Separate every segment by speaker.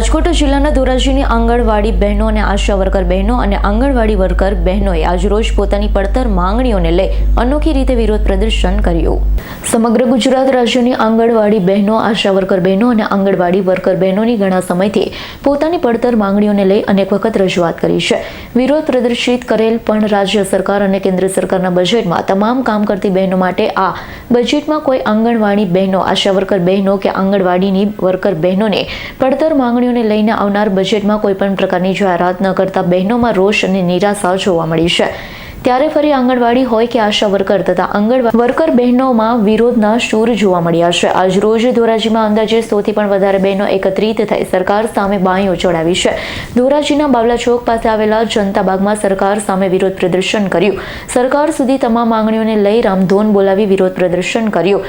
Speaker 1: રાજકોટ જિલ્લાના ધોરાજીની આંગણવાડી બહેનો અને આશા વર્કર બહેનો અને આંગણવાડી વર્કર બહેનોએ આજરોજ પોતાની પડતર માંગણીઓને લઈ અનોખી રીતે વિરોધ પ્રદર્શન કર્યું. સમગ્ર ગુજરાત રાજ્યની આંગણવાડી બહેનો, આશા વર્કર બહેનો અને આંગણવાડી વર્કર બહેનોની ઘણા સમયથી પોતાની પડતર માંગણીઓને લઈ અનેક વખત રજૂઆત કરી છે. વિરોધ પ્રદર્શિત કરેલ પણ રાજ્ય સરકાર અને કેન્દ્ર સરકારના બજેટમાં તમામ કામ કરતી બહેનો માટે આ બજેટમાં કોઈ આંગણવાડી બહેનો, આશા વર્કર બહેનો કે આંગણવાડીની વર્કર બહેનોને પડતર માંગણીઓને લઈને આવનાર બજેટમાં કોઈપણ પ્રકારની જાહેરાત ન કરતા બહેનોમાં રોષ અને નિરાશા જોવા મળી છે. ત્યારે ફરી આંગણવાડી હોય કે આશા વર્કર તથા આંગણવાડી વર્કર બહેનોમાં વિરોધના સૂર જોવા મળ્યા છે. આજરોજ ધોરાજીમાં અંદાજે 100 થી પણ વધારે બહેનો એકત્રિત થઈ સરકાર સામે બાંયો ચડાવી છે. ધોરાજીના બાવલા ચોક પાસે આવેલા જનતા બાગમાં સરકાર સામે વિરોધ પ્રદર્શન કર્યું. સરકાર સુધી તમામ માંગણીઓને લઈ રામધૂન બોલાવી વિરોધ પ્રદર્શન કર્યું.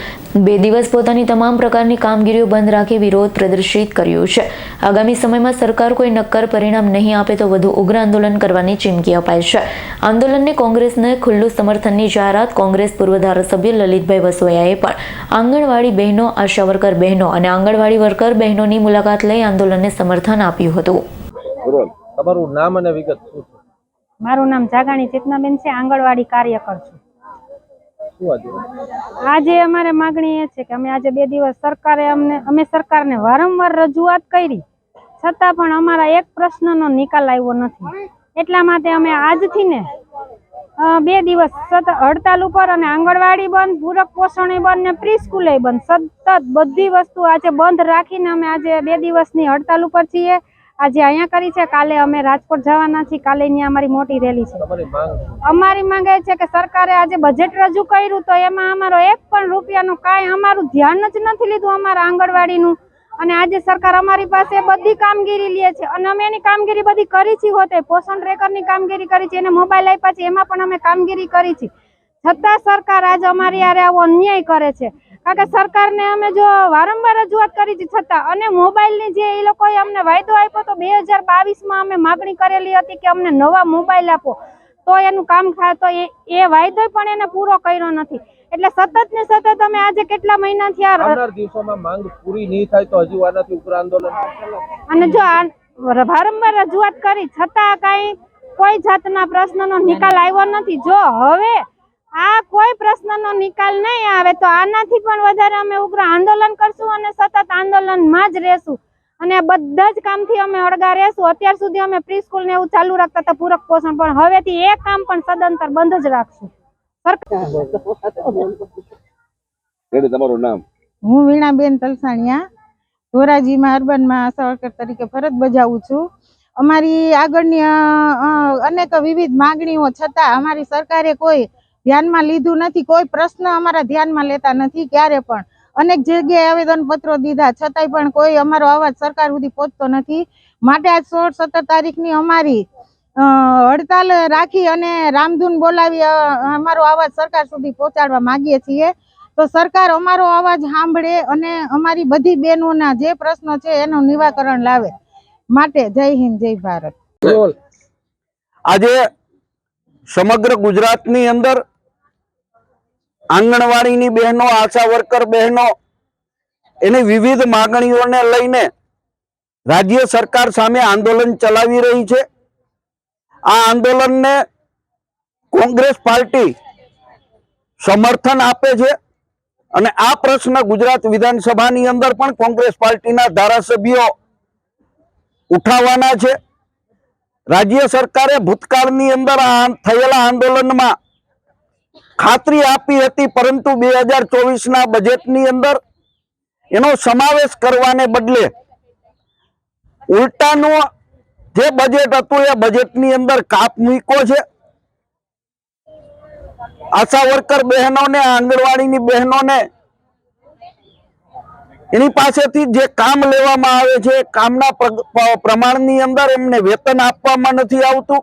Speaker 1: 2 દિવસ પોતાની તમામ પ્રકારની કામગીરીઓ બંધ રાખી વિરોધ પ્રદર્શિત કર્યું છે. આગામી સમયમાં સરકાર કોઈ નક્કર પરિણામ નહીં આપે તો વધુ ઉગ્ર આંદોલન કરવાની ચીમકી અપાઈ છે. આંદોલનને કોંગ્રેસને ખુલ્લું સમર્થનની જાહેરાત. કોંગ્રેસ પૂર્વ ધારાસભ્ય લલિતભાઈ વસોયાએ પણ આંગણવાડી બહેનો, આશા વર્કર બહેનો અને આંગણવાડી વર્કર બહેનોની મુલાકાત લઈ આંદોલનને સમર્થન આપ્યું હતું.
Speaker 2: તમારું નામ અને વિગત શું છે?
Speaker 3: મારું નામ જાગાણી ચેતનાબેન છે, આંગણવાડી કાર્યકર છું. આજે અમારે માંગણી એ છે કે અમે આજે 2 દિવસ અમે સરકારને વારંવાર રજૂઆત કરી છતાં પણ અમારા એક પ્રશ્નનો નિકાલ આવ્યો નથી. એટલા માટે અમે આજથી ને 2 દિવસ સતત હડતાલ ઉપર, અને આંગણવાડી બંધ, પૂરક પોષણ બંધ ને પ્રી સ્કૂલે બંધ, સતત બધી વસ્તુ આજે બંધ રાખીને અમે આજે 2 દિવસની હડતાલ ઉપર છીએ. આજે અહીંયા કરી છે, કાલે અમે રાજકોટ જવાના છીએ. કાલે અહીંયા અમારી મોટી રેલી છે. અમારી માંગ એ છે કે સરકારે આજે બજેટ રજૂ કર્યું તો એમાં અમારો 1 પણ રૂપિયાનું કાંઈ અમારું ધ્યાન જ નથી લીધું અમારા આંગણવાડીનું. અને આજે સરકાર અમારી પાસે બધી કામગીરી લે છે અને અમે એની કામગીરી બધી કરી છે. હોતે પોષણ ટ્રેકરની કામગીરી કરી છે, એને મોબાઈલ આપ્યા છે, એમાં પણ અમે કામગીરી કરી છે. છતાં સરકાર આજે અમારી યારે આવો અન્યાય કરે છે. કારણ કે સરકારને અમે જો વારંવાર રજૂઆત કરી છે છતાં, અને મોબાઈલની જે એ લોકોએ અમને વાયદો આપ્યો તો 2022માં અમે માગણી કરેલી હતી કે અમને નવા મોબાઈલ આપો તો એનું કામ થાય, તો એ વાયદો પણ એને પૂરો કર્યો નથી. એટલે સતત ને સતત અમે આજે કેટલા મહિનાથી
Speaker 2: આવનાર દિવસોમાં માંગ પૂરી નહીં થાય તો હજુ આનાથી ઉગ્ર આંદોલન.
Speaker 3: અને જો વારંવાર રજૂઆત કરી છતાં કઈ કોઈ જાતના પ્રશ્નનો નિકાલ આવ્યો નથી. જો હવે આ કોઈ પ્રશ્નનો નિકાલ નહીં આવે તો આનાથી પણ વધારે અમે ઉગ્ર આંદોલન કરશું અને સતત આંદોલનમાં જ રહેશું. અને બધા જ કામથી અમે અળગા રહેશું. અત્યાર સુધી અમે પ્રી સ્કૂલ ને એવું ચાલુ રાખતા હતા, પૂરક પોષણ, પણ હવેથી એ કામ પણ સદંતર બંધ જ રાખશું.
Speaker 2: તમારું નામ?
Speaker 4: હું વીણાબેન તલસાણિયા, ધોરાજીમાં અર્બનમાં આશા વર્કર તરીકે ફરજ બજાવું છું. અમારી આગળની અનેક વિવિધ માંગણીઓ છતાં અમારી સરકારે કોઈ ધ્યાનમાં લીધું નથી. કોઈ પ્રશ્ન અમારા ધ્યાનમાં લેતા નથી. ક્યારે પણ અનેક જગ્યાએ આવેદનપત્રો દીધા છતાંય પણ કોઈ અમારો અવાજ સરકાર સુધી પહોંચતો નથી. માટે આજ 16-17 તારીખની અમારી હડતાલ રાખી અને રામધૂન બોલાવી અમારો અવાજ સરકાર સુધી પહોંચાડવા માંગીએ છીએ. તો સરકાર અમારો અવાજ સાંભળે અને અમારી બધી બહેનોના જે પ્રશ્નો છે એનું નિરાકરણ લાવે. માટે જય હિન્દ, જય ભારત.
Speaker 5: આજે સમગ્ર ગુજરાતની અંદર આંગણવાડીની બહેનો, આશા વર્કર બહેનો એની વિવિધ માંગણીઓને લઈને રાજ્ય સરકાર સામે આંદોલન ચલાવી રહી છે. આ આંદોલનને કોંગ્રેસ પાર્ટી સમર્થન આપે છે અને આ પ્રશ્ન ગુજરાત વિધાનસભાની અંદર પણ કોંગ્રેસ પાર્ટીના ધારાસભ્યો ઉઠાવવાના છે. રાજ્ય સરકારે ભૂતકાળની અંદર થયેલા આંદોલનમાં ખાતરી આપી હતી, પરંતુ 2024ના બજેટની અંદર એનો સમાવેશ કરવાને બદલે ઉલટાનું જે બજેટ હતું એ બજેટની અંદર કાપ મૂક્યો છે. આશા વર્કર બહેનોને, આંગણવાડીની બહેનોને એની પાસેથી જે કામ લેવામાં આવે છે કામના પ્રમાણની અંદર એમને વેતન આપવામાં નથી આવતું.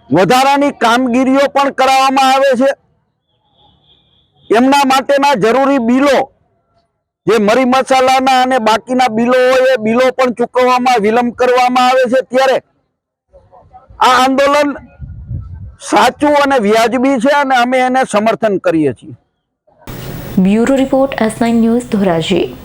Speaker 5: વધારાની કામગીરીઓ પણ કરાવવામાં આવે છે. એમના માટેના જરૂરી બિલો, જે મરી મસાલાના અને બાકીના બિલો હોય એ બિલો પણ ચૂકવવામાં વિલંબ કરવામાં આવે છે. ત્યારે આ આંદોલન સાચું અને વ્યાજબી છે અને અમે એને સમર્થન કરીએ છીએ.
Speaker 1: Bureau report, S9 news, Dhoraji.